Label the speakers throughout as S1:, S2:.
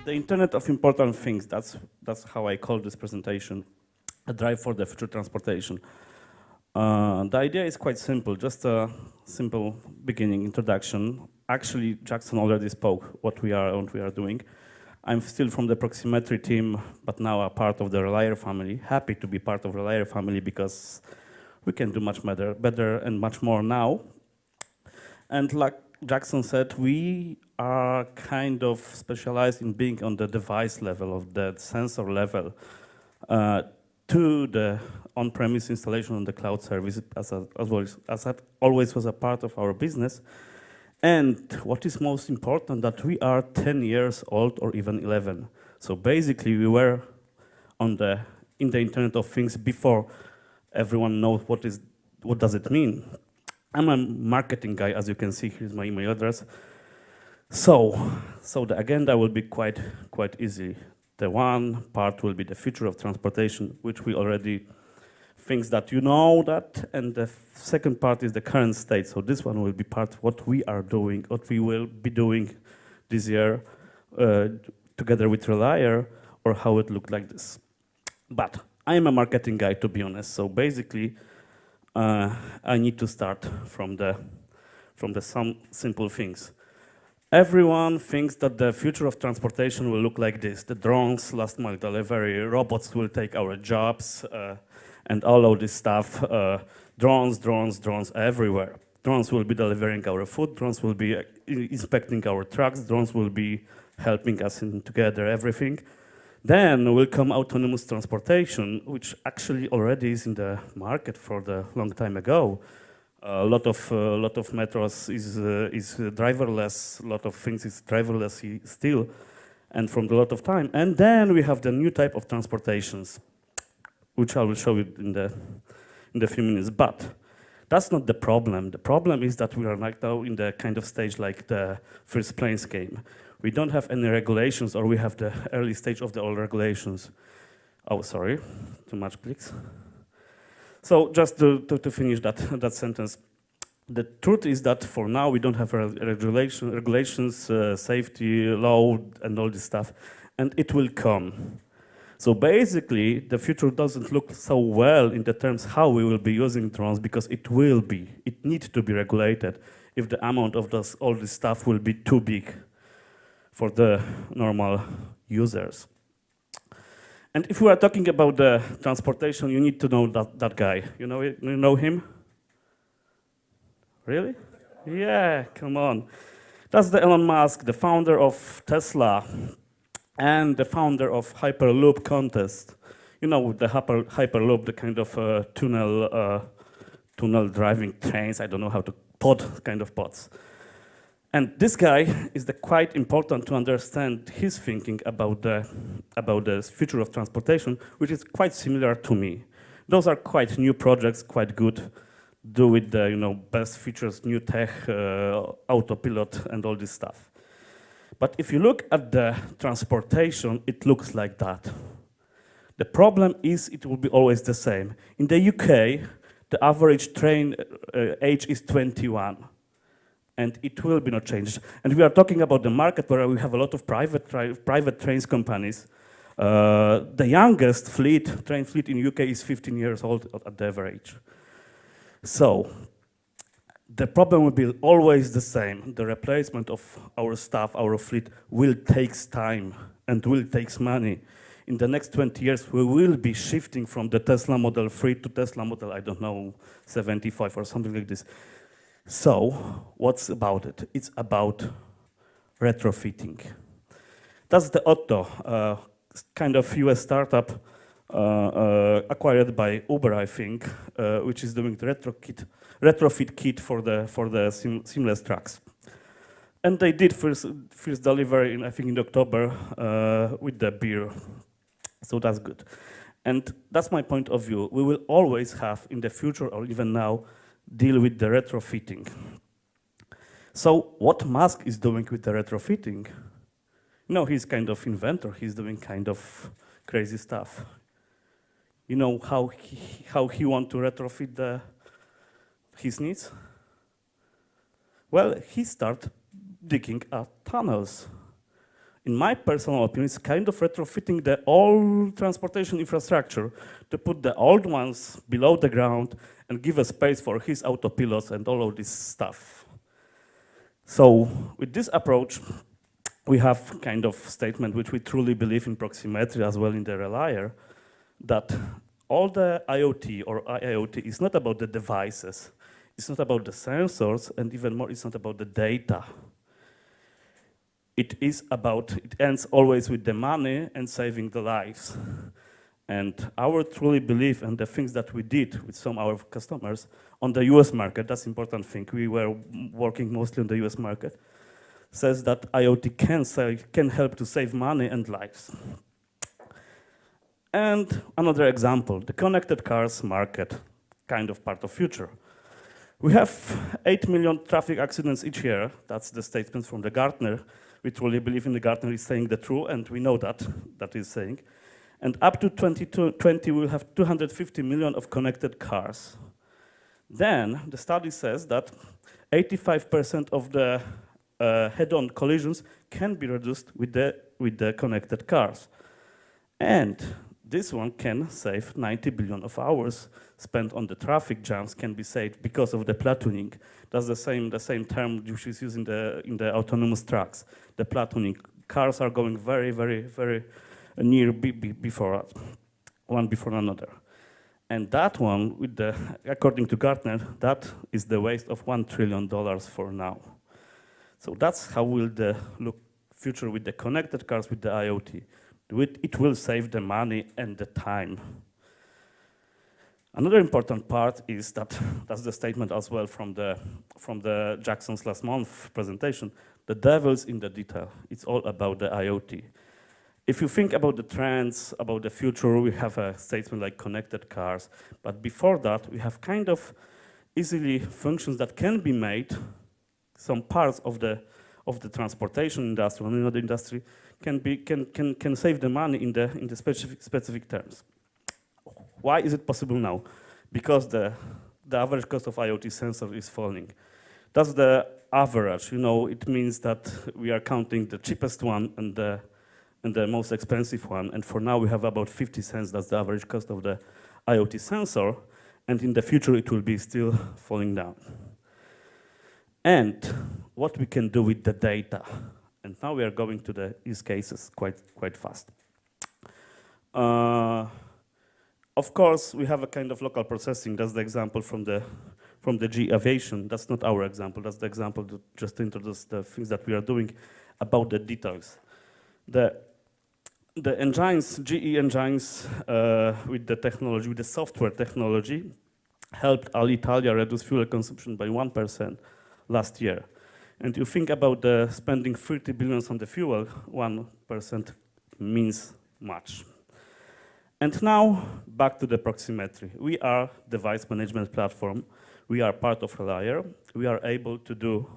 S1: The Internet of Important Things, that's how I call this presentation, a drive for the future transportation. The idea is quite simple, just a simple beginning introduction. Actually, Jackson already spoke what we are and what we are doing. I'm still from the Proximetry team, but now a part of the relayr family. Happy to be part of the relayr family because we can do much better and much more now. And like Jackson said, we are kind of specialized in being on the device level, of the sensor level, to the on-premise installation on the cloud service, as that always was a part of our business. And what is most important, that we are 10 years old or even 11. So basically, we were in the Internet of Things before everyone knows what does it mean. I'm a marketing guy, as you can see. Here's my email address. So the agenda will be quite easy. The one part will be the future of transportation, which we already things that you know that, and the second part is the current state. So this one will be part of what we are doing, what we will be doing this year together with relayr, or how it looked like this. But I am a marketing guy, to be honest. So basically, I need to start from some simple things. Everyone thinks that the future of transportation will look like this: the drones, last mile delivery, robots will take our jobs, and all of this stuff. Drones everywhere. Drones will be delivering our food, drones will be inspecting our trucks, drones will be helping us in together everything. Then will come autonomous transportation, which actually already is in the market for the long time ago. A lot of metros is driverless. A lot of things is driverless still, and from a lot of time. And then we have the new type of transportations, which I will show you in the few minutes. But that's not the problem. The problem is that we are right now in the kind of stage like the first planes came. We don't have any regulations, or we have the early stage of the old regulations. Oh, sorry, too much clicks. So just to finish that sentence, the truth is that for now we don't have regulations, safety, law, and all this stuff, and it will come. So basically, the future doesn't look so well in the terms how we will be using drones, because it needs to be regulated if the amount of all this stuff will be too big for the normal users. And if we are talking about the transportation, you need to know that guy. You know him? Really? Yeah, come on. That's the Elon Musk, the founder of Tesla, and the founder of Hyperloop contest. You know, the Hyperloop, the kind of tunnel driving trains. I don't know how to kind of pods. And this guy is quite important to understand his thinking about the future of transportation, which is quite similar to me. Those are quite new projects, quite good, do with the best features, new tech, autopilot, and all this stuff. But if you look at the transportation, it looks like that. The problem is it will be always the same. In the UK, the average train age is 21. And it will be not changed. And we are talking about the market where we have a lot of private trains companies. The youngest train fleet in UK is 15 years old at the average. So the problem will be always the same. The replacement of our staff, our fleet, will take time and will take money. In the next 20 years, we will be shifting from the Tesla Model 3 to Tesla Model, I don't know, 75 or something like this. So, what's about it? It's about retrofitting. That's the Otto, kind of US startup acquired by Uber, I think, which is doing the retrofit kit for the seamless trucks. And they did first delivery, I think, in October with the beer. So that's good. And that's my point of view. We will always have, in the future or even now, deal with the retrofitting. So what Musk is doing with the retrofitting? He's kind of inventor. He's doing kind of crazy stuff. You know how he want to retrofit his needs? Well, he start digging tunnels. In my personal opinion, it's kind of retrofitting the old transportation infrastructure to put the old ones below the ground and give a space for his autopilots and all of this stuff. So with this approach, we have kind of statement which we truly believe in Proximetry as well in the relayr, that all the IoT or IIoT is not about the devices, it's not about the sensors, and even more, it's not about the data. It ends always with the money and saving the lives. And our truly belief and the things that we did with some of our customers on the US market, that's important thing, we were working mostly on the US market, says that IoT can help to save money and lives. And another example, the connected cars market, kind of part of future. We have 8 million traffic accidents each year. That's the statement from the Gartner. We truly believe in the Gartner is saying the truth, and we know that is saying. And up to 2020, we'll have 250 million of connected cars. Then the study says that 85% of the head-on collisions can be reduced with the connected cars. And this one can save 90 billion of hours spent on the traffic jams can be saved because of the platooning. That's the same term which is used in the autonomous trucks. The platooning. Cars are going very, very, very near before one before another. And that one, according to Gartner, that is the waste of $1 trillion for now. So that's how will the future with the connected cars with the IoT. It will save the money and the time. Another important part is that's the statement as well from the Jackson's last month presentation. The devil's in the detail. It's all about the IoT. If you think about the trends, about the future, we have a statement like connected cars. But before that, we have kind of easily functions that can be made. Some parts of the transportation industry or another industry can save the money in the specific terms. Why is it possible now? Because the average cost of IoT sensor is falling. That's the average. You know, it means that we are counting the cheapest one and the most expensive one. And for now, we have about 50 cents. That's the average cost of the IoT sensor. And in the future, it will be still falling down. And what we can do with the data. And now we are going to the use cases quite fast. Of course, we have a kind of local processing. That's the example from the GE Aviation. That's not our example. That's the example to just introduce the things that we are doing about the details. The engines, GE engines, with the technology, with the software technology, helped Alitalia reduce fuel consumption by 1% last year. And you think about the spending 30 billion on the fuel, 1% means much. And now, back to the Proximetry. We are device management platform. We are part of relayr. We are able to do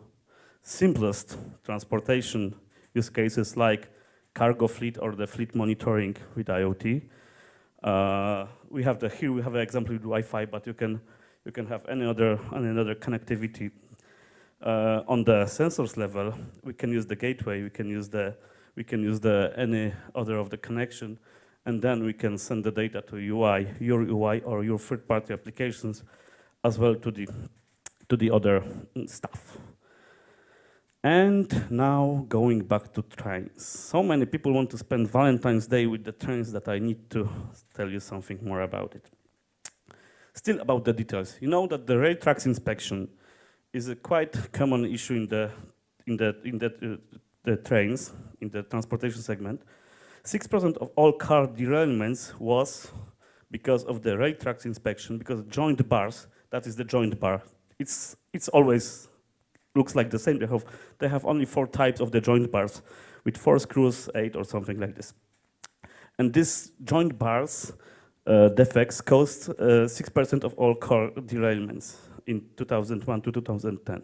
S1: simplest transportation use cases like cargo fleet or the fleet monitoring with IoT. Here we have an example with Wi-Fi, but you can have any other connectivity. On the sensors level, we can use the gateway. We can use any other of the connection. And then we can send the data to UI, your UI or your third-party applications, as well to the other stuff. And now going back to trains. So many people want to spend Valentine's Day with the trains that I need to tell you something more about it. Still about the details. You know that the rail tracks inspection is a quite common issue in the trains, in the transportation segment. 6% of all car derailments was because of the rail tracks inspection, because joint bars, that is the joint bar. It's always looks like the same. They have only 4 types of the joint bars with 4 screws, 8 or something like this. And these joint bars defects caused 6% of all car derailments in 2001 to 2010.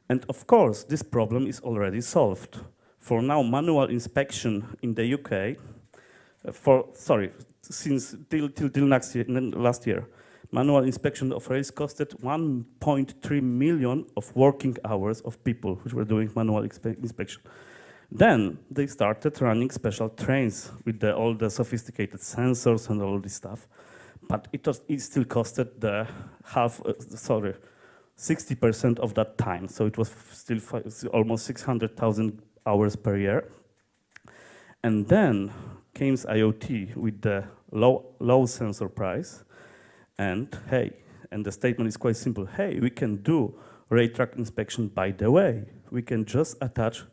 S1: And of course, this problem is already solved. For now, manual inspection in the UK since till last year, manual inspection of rails costed 1.3 million of working hours of people which were doing manual inspection. Then they started running special trains with all the sophisticated sensors and all this stuff, but it still costed the 60% of that time. So it was still almost 600,000 hours per year. And then came IoT with the low sensor price, and the statement is quite simple. Hey, we can do rail track inspection by the way. We can just attach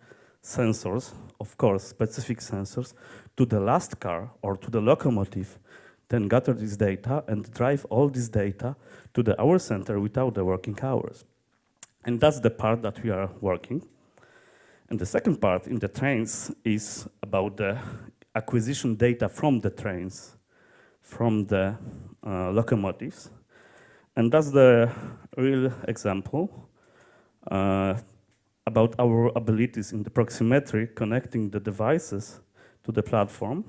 S1: sensors, of course, specific sensors, to the last car or to the locomotive, then gather this data and drive all this data to the hour center without the working hours. And that's the part that we are working. And the second part in the trains is about the acquisition data from the trains, from the locomotives. And that's the real example about our abilities in the Proximetry connecting the devices to the platform.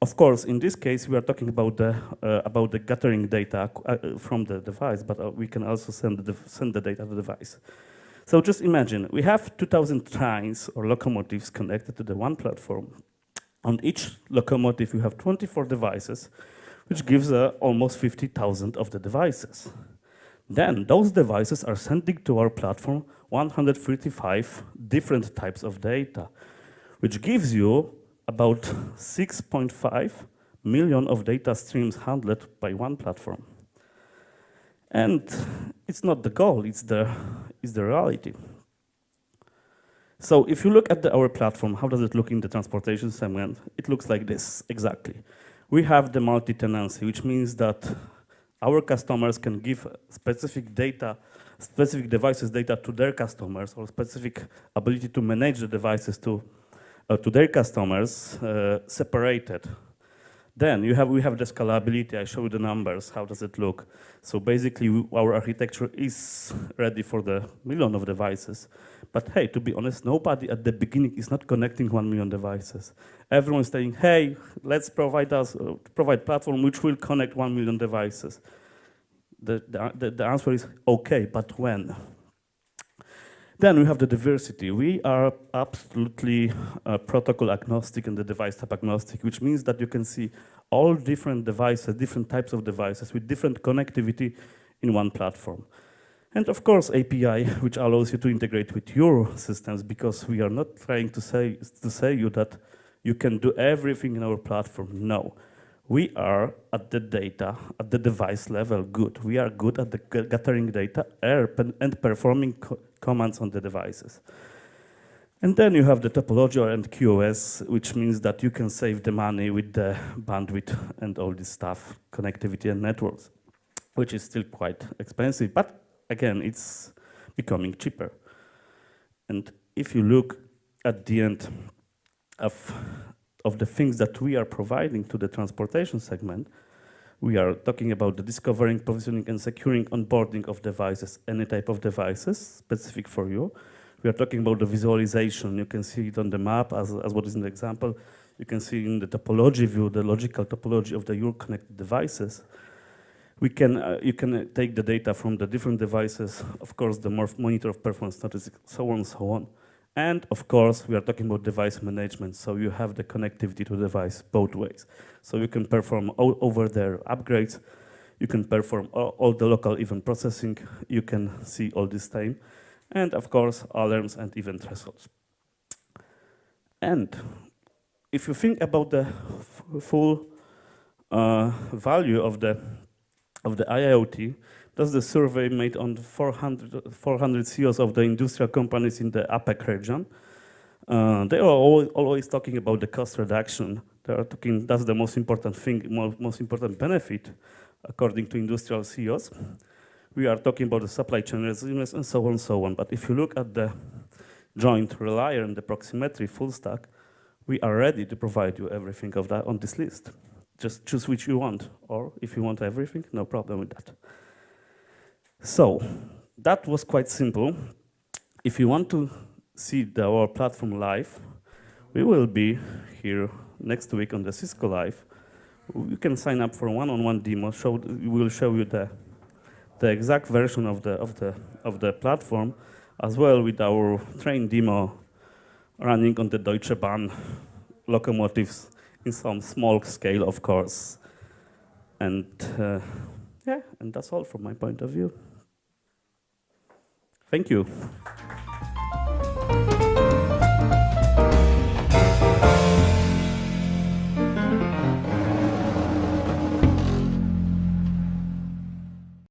S1: Of course, in this case, we are talking about the gathering data from the device, but we can also send the data to the device. So just imagine, we have 2,000 trains or locomotives connected to the one platform. On each locomotive, you have 24 devices, which gives almost 50,000 of the devices. Then those devices are sending to our platform 135 different types of data, which gives you about 6.5 million of data streams handled by one platform. And it's not the goal, it's the reality. So if you look at our platform, how does it look in the transportation segment? It looks like this, exactly. We have the multi-tenancy, which means that our customers can give specific devices data to their customers, or specific ability to manage the devices to their customers separated. Then we have the scalability. I show you the numbers. How does it look? So basically, our architecture is ready for the million of devices. But hey, to be honest, nobody at the beginning is not connecting 1 million devices. Everyone's saying, hey, let's provide platform which will connect 1 million devices. The answer is okay, but when? Then we have the diversity. We are absolutely protocol agnostic and the device type agnostic, which means that you can see all different devices, different types of devices with different connectivity in one platform. And of course, API, which allows you to integrate with your systems, because we are not trying to say you that you can do everything in our platform. No. We are at the data, at the device level good. We are good at the gathering data and performing commands on the devices. And then you have the topology and QoS, which means that you can save the money with the bandwidth and all this stuff, connectivity and networks, which is still quite expensive. But again, it's becoming cheaper. And if you look at the end of the things that we are providing to the transportation segment, we are talking about the discovering, provisioning, and securing onboarding of devices, any type of devices specific for you. We are talking about the visualization. You can see it on the map as what is in the example. You can see in the topology view, the logical topology of your connected devices. You can take the data from the different devices, of course, the monitor of performance statistics, so on and so on. And of course, we are talking about device management, so you have the connectivity to the device both ways. So you can perform over-there upgrades, you can perform all the local event processing, you can see all this time, and of course, alarms and event thresholds. And if you think about the full value of the IoT, that's the survey made on 400 CEOs of the industrial companies in the APEC region. They are always talking about the cost reduction. They are talking, that's the most important thing, most important benefit, according to industrial CEOs. We are talking about the supply chain resilience and so on and so on. But if you look at the joint relayr and the Proximetry full stack, we are ready to provide you everything of that on this list. Just choose which you want, or if you want everything, no problem with that. So that was quite simple. If you want to see our platform live, we will be here next week on the Cisco Live, you can sign up for a one-on-one demo. We will show you the exact version of the platform, as well with our train demo running on the Deutsche Bahn locomotives in some small scale, of course. And yeah, and that's all from my point of view. Thank you.